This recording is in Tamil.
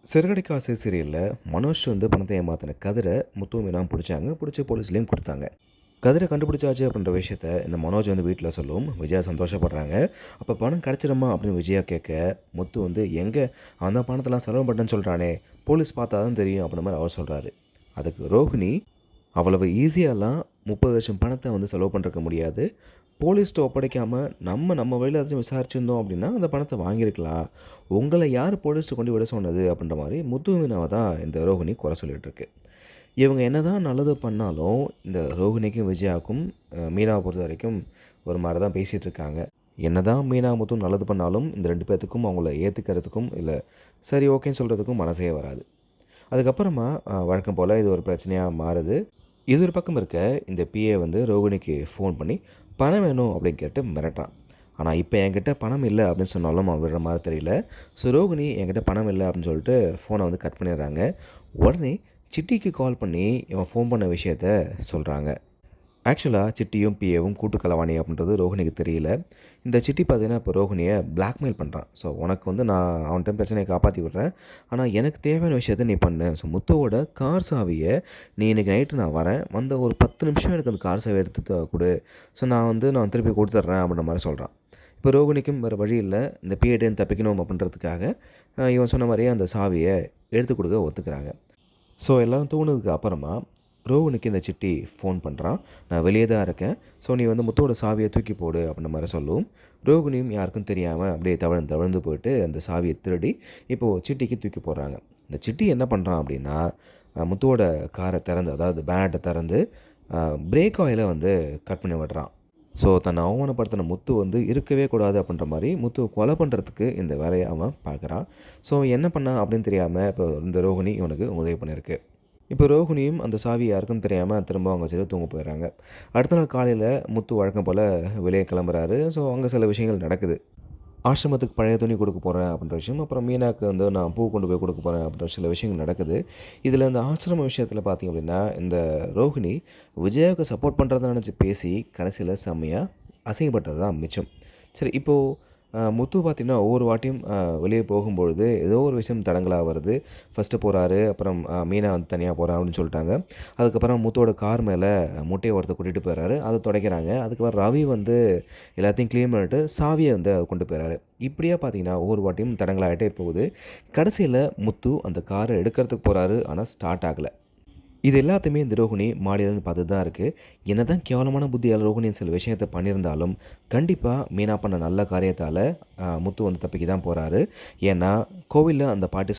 சிறுகடிக்க ஆசை சீரியல்ல மனோஜ் வந்து பணத்தை ஏமாத்தின கதிரை முத்துவும் மீனாவும் பிடிச்சாங்க. பிடிச்சி போலீஸ்லயும் குடுத்தாங்க. கதிரை கண்டுபிடிச்சாச்சு அப்படின்ற விஷயத்த இந்த மனோஜ் வந்து வீட்ல சொல்லவும், விஜயா சந்தோஷப்படுறாங்க. அப்ப பணம் கிடைச்சிருமா அப்படின்னு விஜயா கேட்க, முத்து வந்து எங்க அவன் தான் பணத்தெல்லாம் செலவு பண்ணேன்னு சொல்றானே, போலீஸ் பார்த்தா தான் தெரியும் அப்படின்ற மாரி அவர் சொல்றாரு. அதுக்கு ரோஹிணி, அவ்வளவு ஈஸியாலாம் 30,00,000 பணத்த வந்து செலவு பண்ணிருக்க முடியாது. போலீஸ்ட்ட ஒப்படைக்காம நம்ம வழியில ஏதாச்சும் விசாரிச்சிருந்தோம் அப்படின்னா, அந்த பணத்த வாங்கியிருக்கலாம். உங்கள யார் போலீஸ்ட்ட கொண்டு விட சொன்னது? அப்படின்ற மாரி முத்து மீனாவ தான் இந்த ரோகிணி குறை சொல்லிட்டு இருக்கு. இவங்க என்னதான் நல்லது பண்ணாலும், இந்த ரோகிணிக்கும், விஜயாவுக்கும் மீனாவ பொறுத்தவரைக்கும் ஒரு மாரி தான் பேசிட்டு இருக்காங்க. என்னதான் மீனா, முத்து நல்லது பண்ணாலும், இந்த 2 பேத்துக்கும் அவங்கள ஏத்துக்கிறதுக்கும், இல்ல சரி ஓகேன்னு சொல்றதுக்கும் மனசே வராது. அதுக்கப்புறமா வழக்கம் போல இது ஒரு பிரச்சனையா மாறுது. இது ஒரு பக்கம் இருக்க, இந்த பிஏ வந்து ரோகிணிக்கு ஃபோன் பண்ணி, "பணம் வேணும்" அப்படின்னு கேட்டு மிரட்டுறான். ஆனா, இப்ப என்கிட்ட பணம் இல்ல அப்படின்னு சொன்னாலும் அவன் விடுற மாரி தெரியல. ஸோ, ரோகிணி என்கிட்ட பணம் இல்ல அப்படின்னு சொல்லிட்டு ஃபோன வந்து கட் பண்ணிடுறாங்க. உடனே சிட்டிக்கு கால் பண்ணி இவன் ஃபோன் பண்ண விஷயத்த சொல்றாங்க. ஆக்சுவலா சிட்டியும், பிஏவும் கூட்டு களவாணி அப்படின்றது ரோஹிணிக்கு தெரியல. இந்த சிட்டி பார்த்தீங்கன்னா, இப்போ ரோஹிணிய பிளாக்மெயில் பண்றான். ஸோ, உனக்கு வந்து நான் அவன்ட்ட பிரச்சனைய காப்பாத்தி விடுறேன். ஆனா, எனக்கு தேவையான விஷயத்த நீ பண்ணு. ஸோ, முத்துவோட கார் சாவிய நீ இன்னைக்கு நைட்டு நான் வரேன். வந்த ஒரு 10 நிமிஷம் எனக்கு அந்த கார் சாவிய எடுத்து குடு. ஸோ, நான் திருப்பி குடுத்துடுறேன் அப்படின்ற மாரி சொல்றான். இப்போ ரோகிணிக்கும் வேற வழி இல்ல. இந்த பிஏட்டேருந்து தப்பிக்கணும் அப்படின்றதுக்காக, இவன் சொன்ன மாரியே அந்த சாவிய எடுத்துக் குடுக்க ஒத்துக்கிறாங்க. ஸோ எல்லாரும் தூங்குனதுக்கு அப்புறமா, ரோஹிணிக்கு இந்த சிட்டி ஃபோன் பண்றான். "நான் வெளிய தான் இருக்கேன். ஸோ நீ வந்து முத்துவோட சாவிய தூக்கி போடு" அப்படின்ற மாரி சொல்லவும், ரோகிணியும் யாருக்கும் தெரியாம அப்படியே தவழ்ந்து தவழ்ந்து போயிட்டு அந்த சாவிய திருடி, இப்போ சிட்டிக்கு தூக்கி போடுறாங்க. இந்த சிட்டி என்ன பண்றான் அப்படின்னா, முத்துவோட கார திறந்து, அதாவது பேனட்ட திறந்து, பிரேக் ஆயில வந்து கட் பண்ணி விடுறான். ஸோ தன்னை அவமானப்படுத்தின முத்து வந்து இருக்கவே கூடாது அப்படின்ற மாரி, முத்துவ கொலை பண்றதுக்கு இந்த வேலைய அவன் பார்க்குறான். ஸோ என்ன பண்ணான் அப்படின்னு தெரியாம, இப்போ இந்த ரோகிணி இவனுக்கு உதவி பண்ணியிருக்கு. இப்போ ரோகிணியும் அந்த சாவி யாருக்கும் தெரியாம திரும்ப அவங்க வச்சுட்டு தூங்க போயிடுறாங்க. அடுத்த நாள் காலையில முத்து வழக்கம் போல வெளிய கிளம்புறாரு. ஸோ அங்க சில விஷயங்கள் நடக்குது. ஆசிரமத்துக்கு பழைய துணி குடுக்க போறேன் அப்படின்ற விஷயம், அப்புறம் மீனாக்கு வந்து நான் பூ கொண்டு போய் குடுக்க போறேன் அப்படின்ற சில விஷயங்கள் நடக்குது. இதில இந்த ஆசிரம விஷயத்தில பார்த்தீங்க அப்படின்னா, இந்த ரோஹிணி விஜயாவுக்கு சப்போர்ட் பண்றதா நெனச்சு பேசி, கடைசியில செம்மையா அசிங்கப்பட்டது தான் மிச்சம். சரி இப்போ முத்து பார்த்தீங்கன்னா, ஒவ்வொரு வாட்டியும் வெளிய போகும்பொழுது ஏதோ ஒரு விஷயம் தடங்கலா வருது. ஃபர்ஸ்ட்டு போறாரு, அப்புறம் மீனா வந்து தனியா போறா அப்படின்னு சொல்ட்டாங்க. அதுக்கப்புறம் முத்துவோட கார் மேல முட்டைய ஒருத்தர் கூட்டிட்டு போயிறாரு. அத துடைக்கிறாங்க. அதுக்கப்புறம் ரவி வந்து எல்லாத்தையும் கிளீன் பண்ணிட்டு சாவிய வந்து கொண்டு போயிறாரு. இப்படியே பார்த்தீங்கன்னா, ஒவ்வொரு வாட்டியும் தடங்கலாயிட்டே போகுது. கடைசியில முத்து அந்த கார எடுக்கறதுக்கு போறாரு. ஆனா ஸ்டார்ட் ஆகல. இது எல்லாத்தையுமே இந்த ரோகிணி மாடியிலேருந்து பார்த்துட்டு தான் இருக்கு. என்னதான் கேவலமான புத்தியால ரோகிணி சில விஷயத்த பண்ணியிருந்தாலும், கண்டிப்பா மீனா பண்ண நல்ல காரியத்தால முத்து வந்து தப்பிக்க தான் போறாரு. ஏன்னா, கோவில்ல அந்த பாட்டி